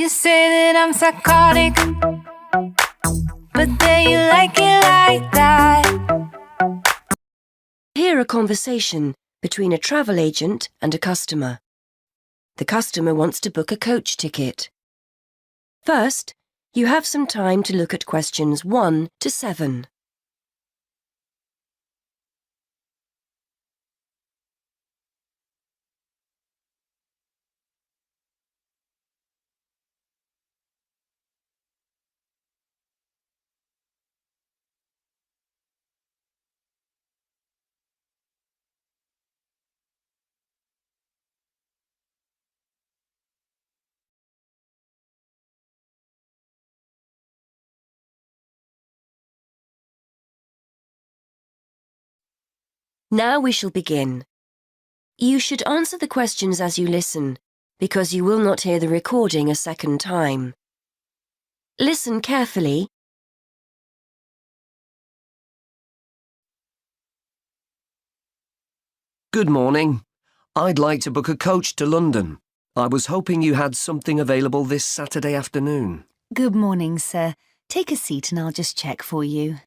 You say that I'm psychotic, but then you like it like that. Hear a conversation between a travel agent and a customer. The customer wants to book a coach ticket. First, you have some time to look at questions 1 to 7. Now we shall begin. You should answer the questions as you listen, because you will not hear the recording a second time. Listen carefully. Good morning. I'd like to book a coach to London. I was hoping you had something available this Saturday afternoon. Good morning, sir. Take a seat and I'll just check for you.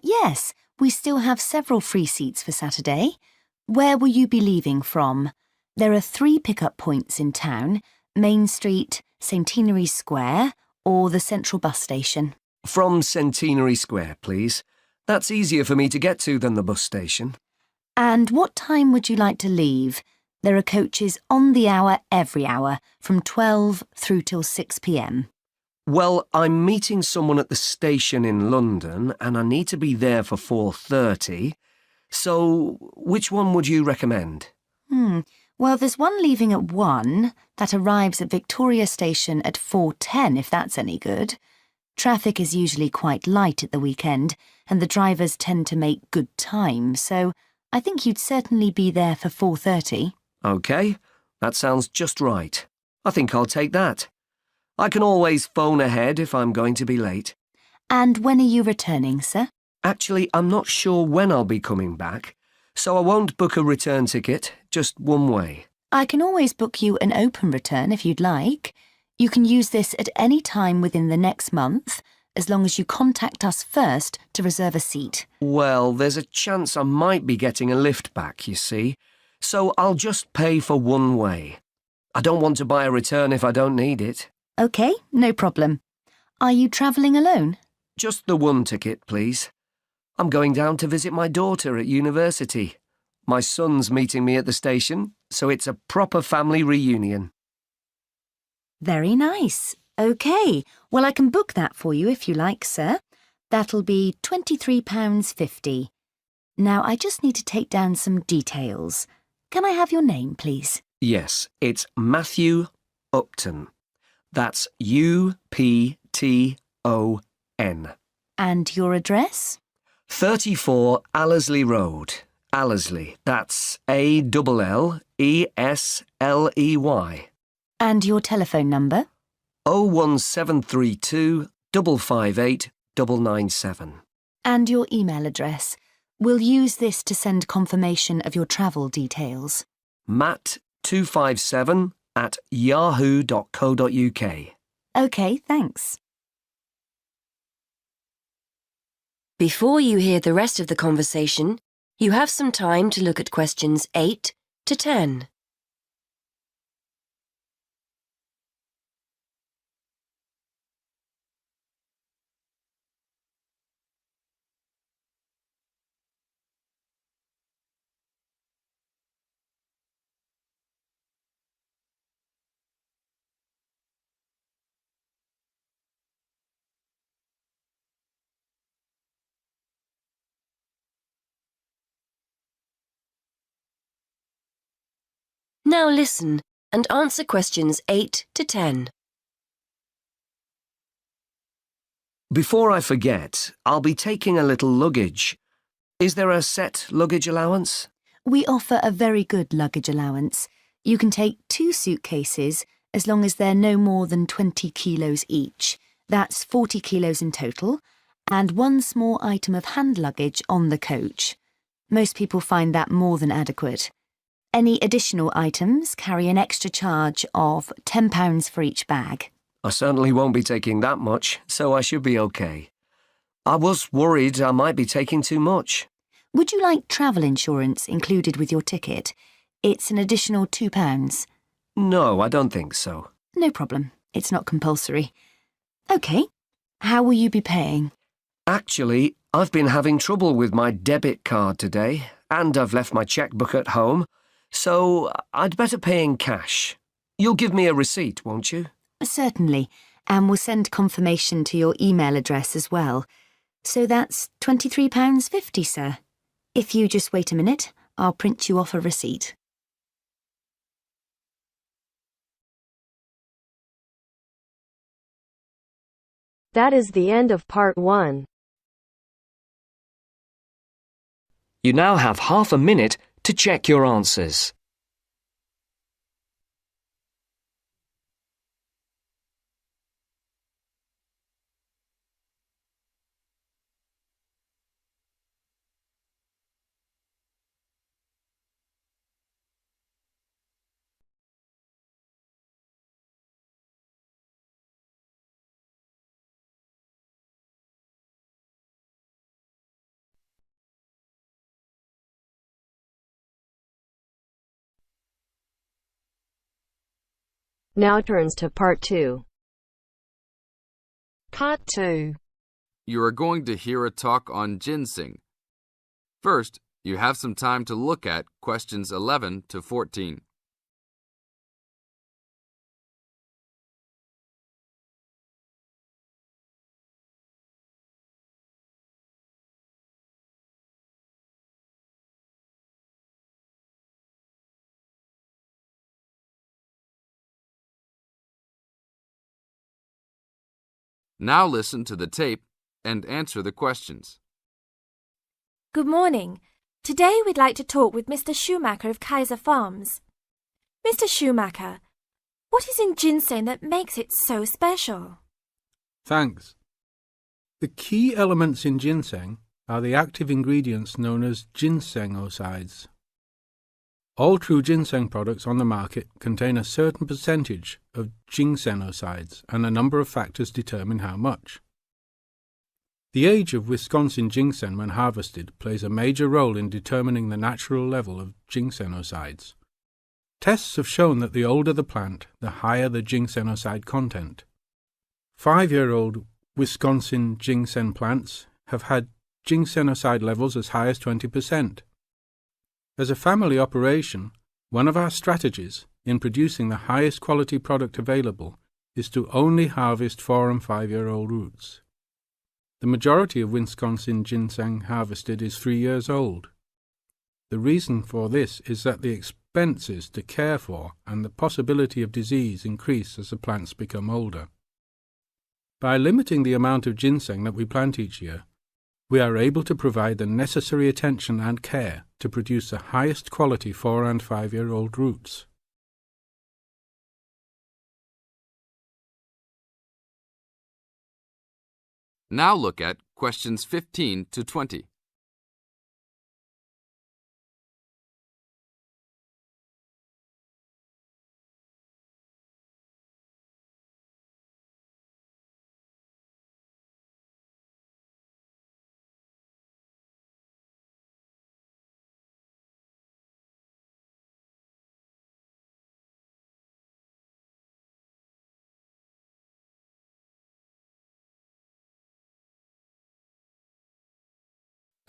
Yes, we still have several free seats for Saturday. Where will you be leaving from? There are 3 pickup points in town: Main Street, Centenary Square, or the Central Bus Station. From Centenary Square, please. That's easier for me to get to than the bus station. And what time would you like to leave? There are coaches on the hour every hour, from 12 through till 6 p.m. Well, I'm meeting someone at the station in London and I need to be there for 4:30. So, which one would you recommend? Well, there's one leaving at 1 that arrives at Victoria Station at 4:10, if that's any good. Traffic is usually quite light at the weekend and the drivers tend to make good time, so I think you'd certainly be there for 4:30. OK, that sounds just right. I think I'll take that. I can always phone ahead if I'm going to be late. And when are you returning, sir? Actually, I'm not sure when I'll be coming back, so I won't book a return ticket, just one way. I can always book you an open return if you'd like. You can use this at any time within the next month, as long as you contact us first to reserve a seat. Well, there's a chance I might be getting a lift back, you see, so I'll just pay for one way. I don't want to buy a return if I don't need it. OK, no problem. Are you travelling alone? Just the one ticket, please. I'm going down to visit my daughter at university. My son's meeting me at the station, so it's a proper family reunion. Very nice. OK, well, I can book that for you if you like, sir. That'll be £23.50. Now, I just need to take down some details. Can I have your name, please? Yes, it's Matthew Upton. That's U-P-T-O-N. And your address? 34 Allesley Road. Allesley, that's A-L-L-E-S-L-E-Y. And your telephone number? 01732 558 997. And your email address. We'll use this to send confirmation of your travel details. matt257@yahoo.co.uk. OK, thanks. Before you hear the rest of the conversation, you have some time to look at questions 8 to 10. Now listen and answer questions 8 to 10. Before I forget, I'll be taking a little luggage. Is there a set luggage allowance? We offer a very good luggage allowance. You can take 2 suitcases as long as they're no more than 20 kilos each. That's 40 kilos in total, and 1 small item of hand luggage on the coach. Most people find that more than adequate. Any additional items carry an extra charge of £10 for each bag. I certainly won't be taking that much, so I should be okay. I was worried I might be taking too much. Would you like travel insurance included with your ticket? It's an additional £2. No, I don't think so. No problem. It's not compulsory. OK. How will you be paying? Actually, I've been having trouble with my debit card today, and I've left my checkbook at home, so I'd better pay in cash. You'll give me a receipt, won't you? Certainly, and we'll send confirmation to your email address as well. So that's £23.50, sir. If you just wait a minute, I'll print you off a receipt. That is the end of part 1. You now have half a minute to check your answers. Now turns to part 2. Part 2. You are going to hear a talk on ginseng. First, you have some time to look at questions 11 to 14. Now listen to the tape and answer the questions. Good morning. Today we'd like to talk with Mr. Schumacher of Kaiser Farms. Mr. Schumacher, what is in ginseng that makes it so special? Thanks. The key elements in ginseng are the active ingredients known as ginsenosides. All true ginseng products on the market contain a certain percentage of ginsenosides, and a number of factors determine how much. The age of Wisconsin ginseng when harvested plays a major role in determining the natural level of ginsenosides. Tests have shown that the older the plant, the higher the ginsenoside content. 5-year-old Wisconsin ginseng plants have had ginsenoside levels as high as 20%. As a family operation, one of our strategies in producing the highest quality product available is to only harvest 4- and 5-year-old roots. The majority of Wisconsin ginseng harvested is 3 years old. The reason for this is that the expenses to care for and the possibility of disease increase as the plants become older. By limiting the amount of ginseng that we plant each year, we are able to provide the necessary attention and care to produce the highest quality 4- and 5-year-old roots. Now look at questions 15 to 20.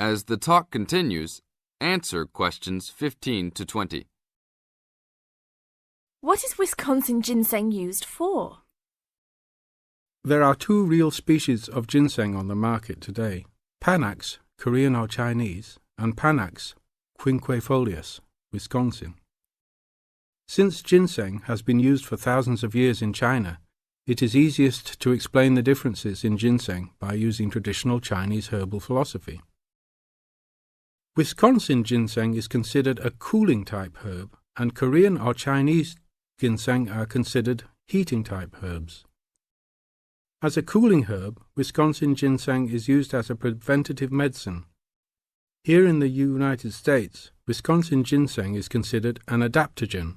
As the talk continues, answer questions 15 to 20. What is Wisconsin ginseng used for? There are 2 real species of ginseng on the market today: Panax, Korean or Chinese, and Panax quinquefolius, Wisconsin. Since ginseng has been used for thousands of years in China, it is easiest to explain the differences in ginseng by using traditional Chinese herbal philosophy. Wisconsin ginseng is considered a cooling-type herb, and Korean or Chinese ginseng are considered heating-type herbs. As a cooling herb, Wisconsin ginseng is used as a preventative medicine. Here in the United States, Wisconsin ginseng is considered an adaptogen.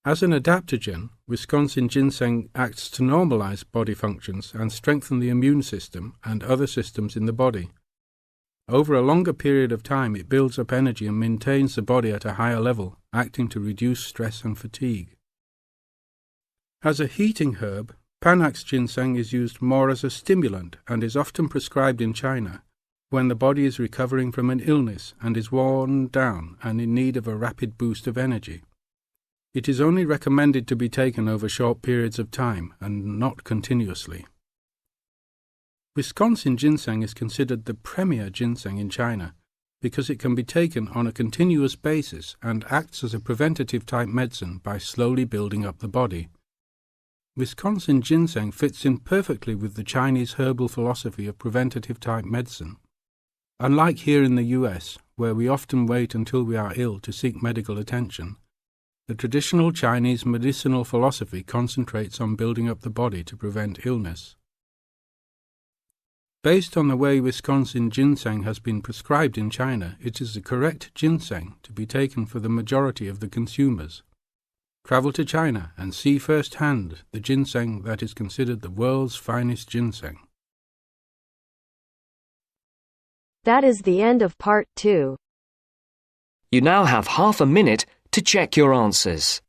As an adaptogen, Wisconsin ginseng acts to normalize body functions and strengthen the immune system and other systems in the body. Over a longer period of time, it builds up energy and maintains the body at a higher level, acting to reduce stress and fatigue. As a heating herb, Panax ginseng is used more as a stimulant and is often prescribed in China when the body is recovering from an illness and is worn down and in need of a rapid boost of energy. It is only recommended to be taken over short periods of time and not continuously. Wisconsin ginseng is considered the premier ginseng in China because it can be taken on a continuous basis and acts as a preventative type medicine by slowly building up the body. Wisconsin ginseng fits in perfectly with the Chinese herbal philosophy of preventative type medicine. Unlike here in the US, where we often wait until we are ill to seek medical attention, the traditional Chinese medicinal philosophy concentrates on building up the body to prevent illness. Based on the way Wisconsin ginseng has been prescribed in China, it is the correct ginseng to be taken for the majority of the consumers. Travel to China and see firsthand the ginseng that is considered the world's finest ginseng. That is the end of part 2. You now have half a minute to check your answers.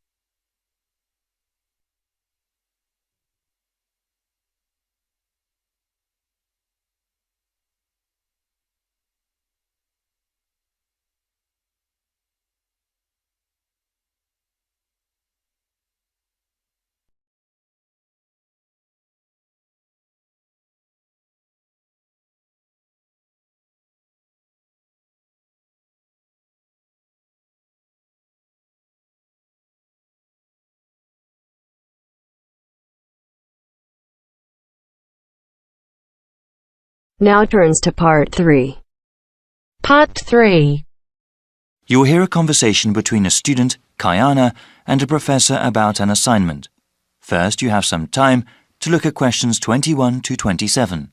Now turns to part 3. Part 3. You will hear a conversation between a student, Kayana, and a professor about an assignment. First, you have some time to look at questions 21 to 27.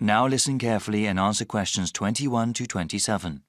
Now listen carefully and answer questions 21 to 27.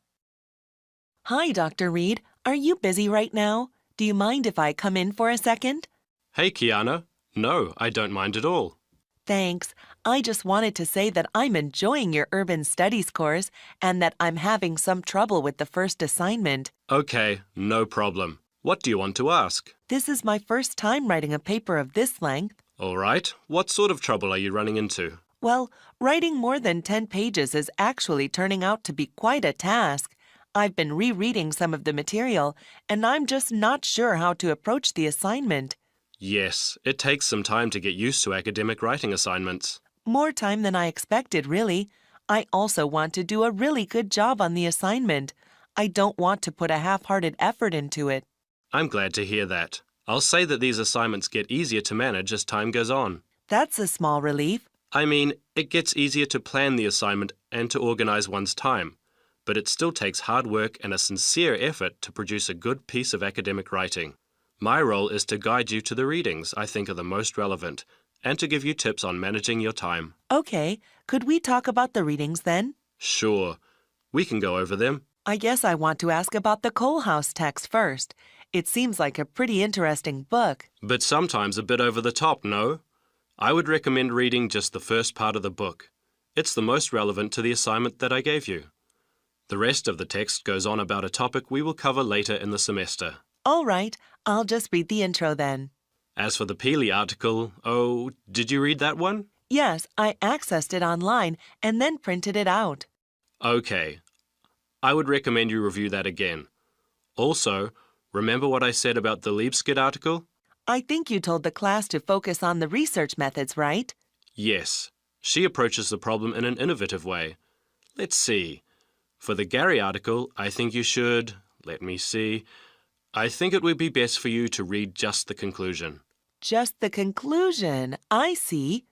Hi, Dr. Reed. Are you busy right now? Do you mind if I come in for a second? Hey, Kiana. No, I don't mind at all. Thanks. I just wanted to say that I'm enjoying your urban studies course and that I'm having some trouble with the first assignment. Okay, no problem. What do you want to ask? This is my first time writing a paper of this length. All right. What sort of trouble are you running into? Well, writing more than 10 pages is actually turning out to be quite a task. I've been rereading some of the material, and I'm just not sure how to approach the assignment. Yes, it takes some time to get used to academic writing assignments. More time than I expected, really. I also want to do a really good job on the assignment. I don't want to put a half-hearted effort into it. I'm glad to hear that. I'll say that these assignments get easier to manage as time goes on. That's a small relief. I mean, it gets easier to plan the assignment and to organize one's time, but it still takes hard work and a sincere effort to produce a good piece of academic writing. My role is to guide you to the readings I think are the most relevant and to give you tips on managing your time. Okay, could we talk about the readings then? Sure. We can go over them. I guess I want to ask about the Coal House text first. It seems like a pretty interesting book. But sometimes a bit over the top, no? I would recommend reading just the first part of the book. It's the most relevant to the assignment that I gave you. The rest of the text goes on about a topic we will cover later in the semester. All right, I'll just read the intro then. As for the Peely article, oh, did you read that one? Yes, I accessed it online and then printed it out. Okay. I would recommend you review that again. Also, remember what I said about the Liebskid article? I think you told the class to focus on the research methods, right? Yes. She approaches the problem in an innovative way. Let's see. For the Gary article, I think you should, let me see, I think it would be best for you to read just the conclusion. Just the conclusion. I see.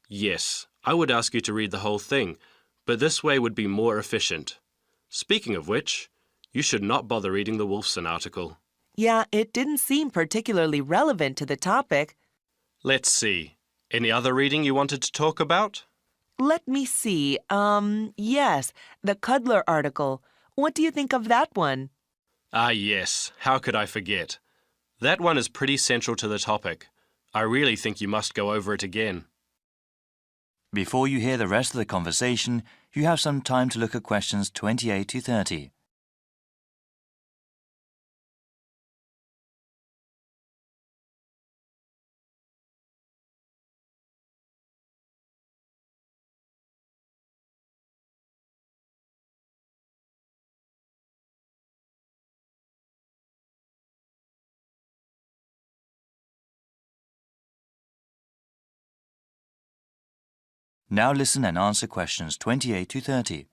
Yes, I would ask you to read the whole thing, but this way would be more efficient. Speaking of which, you should not bother reading the Wolfson article. Yeah, it didn't seem particularly relevant to the topic. Let's see. Any other reading you wanted to talk about? Let me see. Yes, the Cudler article. What do you think of that one? Ah, yes. How could I forget? That one is pretty central to the topic. I really think you must go over it again. Before you hear the rest of the conversation, you have some time to look at questions 28 to 30. Now listen and answer questions 28 to 30.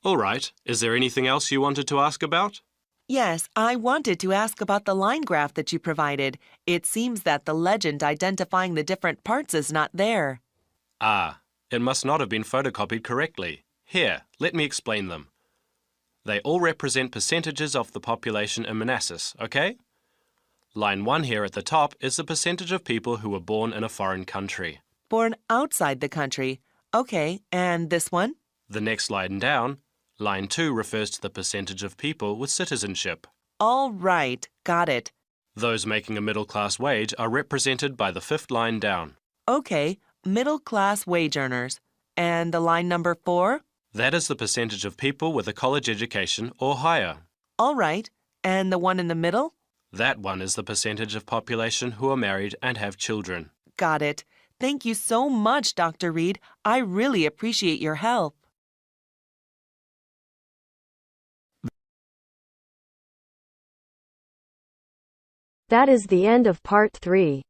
All right. Is there anything else you wanted to ask about? Yes, I wanted to ask about the line graph that you provided. It seems that the legend identifying the different parts is not there. Ah, it must not have been photocopied correctly. Here, let me explain them. They all represent percentages of the population in Manassas, okay? Line 1 here at the top is the percentage of people who were born in a foreign country. Born outside the country. Okay, and this one? The next line down, line 2 refers to the percentage of people with citizenship. All right, got it. Those making a middle-class wage are represented by the fifth line down. Okay, middle-class wage earners. And the line number 4? That is the percentage of people with a college education or higher. All right, and the one in the middle? That one is the percentage of population who are married and have children. Got it. Thank you so much, Dr. Reed. I really appreciate your help. That is the end of part 3.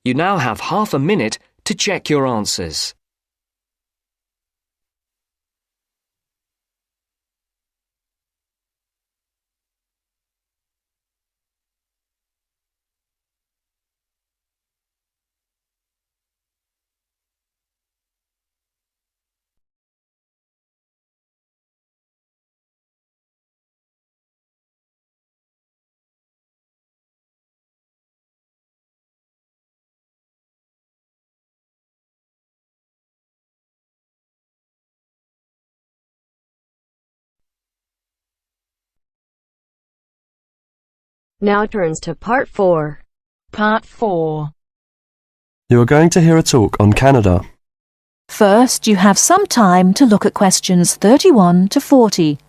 You now have half a minute to check your answers. Now turns to part 4. Part 4. You are going to hear a talk on Canada. First, you have some time to look at questions 31 to 40.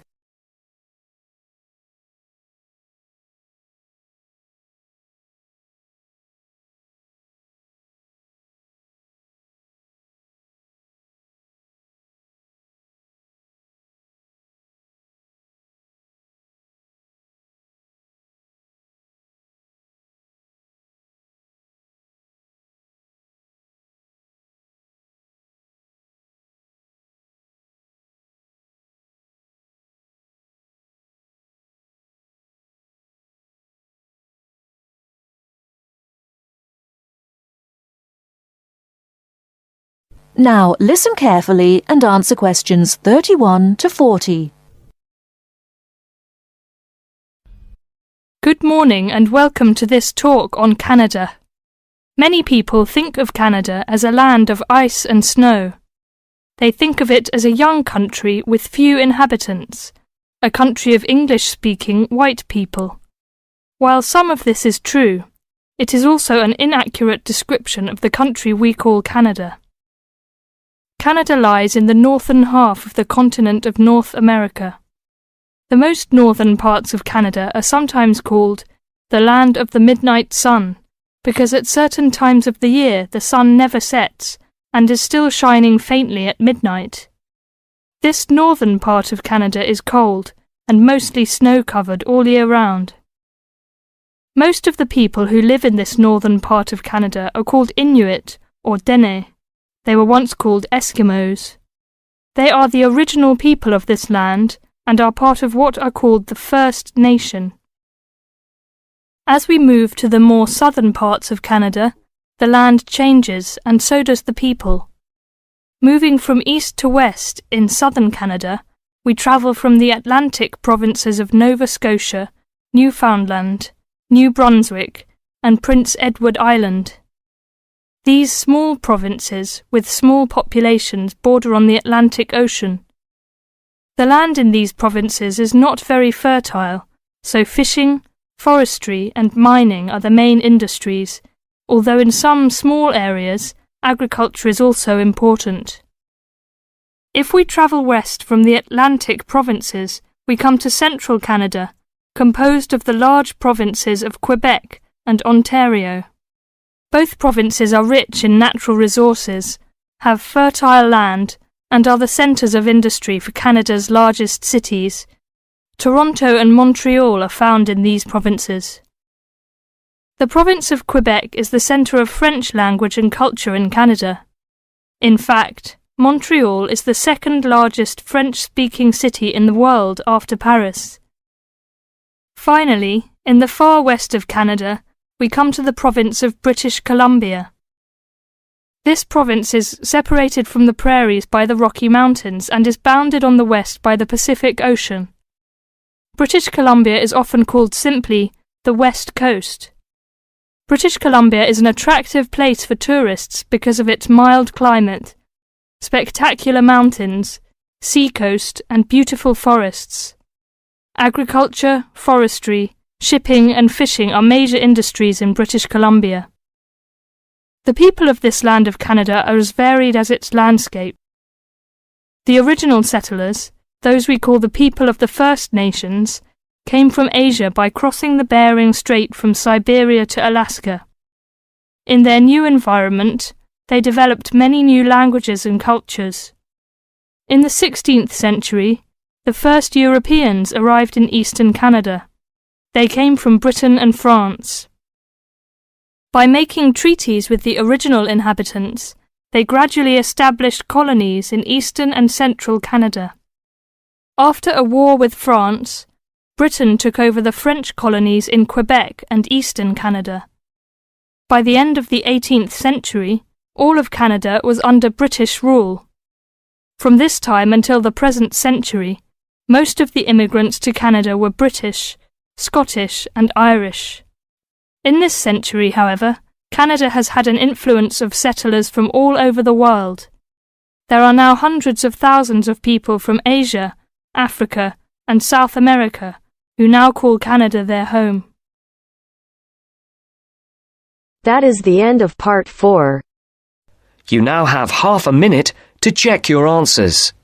Now listen carefully and answer questions 31 to 40. Good morning and welcome to this talk on Canada. Many people think of Canada as a land of ice and snow. They think of it as a young country with few inhabitants, a country of English-speaking white people. While some of this is true, it is also an inaccurate description of the country we call Canada. Canada lies in the northern half of the continent of North America. The most northern parts of Canada are sometimes called the land of the midnight sun, because at certain times of the year the sun never sets and is still shining faintly at midnight. This northern part of Canada is cold and mostly snow-covered all year round. Most of the people who live in this northern part of Canada are called Inuit or Dene. They were once called Eskimos. They are the original people of this land and are part of what are called the First Nation. As we move to the more southern parts of Canada, the land changes and so does the people. Moving from east to west in southern Canada, we travel from the Atlantic provinces of Nova Scotia, Newfoundland, New Brunswick, and Prince Edward Island. These small provinces, with small populations, border on the Atlantic Ocean. The land in these provinces is not very fertile, so fishing, forestry, and mining are the main industries, although in some small areas, agriculture is also important. If we travel west from the Atlantic provinces, we come to central Canada, composed of the large provinces of Quebec and Ontario. Both provinces are rich in natural resources, have fertile land, and are the centres of industry for Canada's largest cities. Toronto and Montreal are found in these provinces. The province of Quebec is the centre of French language and culture in Canada. In fact, Montreal is the second largest French-speaking city in the world after Paris. Finally, in the far west of Canada, we come to the province of British Columbia. This province is separated from the prairies by the Rocky Mountains and is bounded on the west by the Pacific Ocean. British Columbia is often called simply the West Coast. British Columbia is an attractive place for tourists because of its mild climate, spectacular mountains, seacoast, and beautiful forests. Agriculture, forestry, shipping, and fishing are major industries in British Columbia. The people of this land of Canada are as varied as its landscape. The original settlers, those we call the people of the First Nations, came from Asia by crossing the Bering Strait from Siberia to Alaska. In their new environment, they developed many new languages and cultures. In the 16th century, the first Europeans arrived in eastern Canada. They came from Britain and France. By making treaties with the original inhabitants, they gradually established colonies in eastern and central Canada. After a war with France, Britain took over the French colonies in Quebec and eastern Canada. By the end of the 18th century, all of Canada was under British rule. From this time until the present century, most of the immigrants to Canada were British, Scottish, and Irish. In this century, however, Canada has had an influence of settlers from all over the world. There are now hundreds of thousands of people from Asia, Africa, and South America who now call Canada their home. That is the end of part 4. You now have half a minute to check your answers.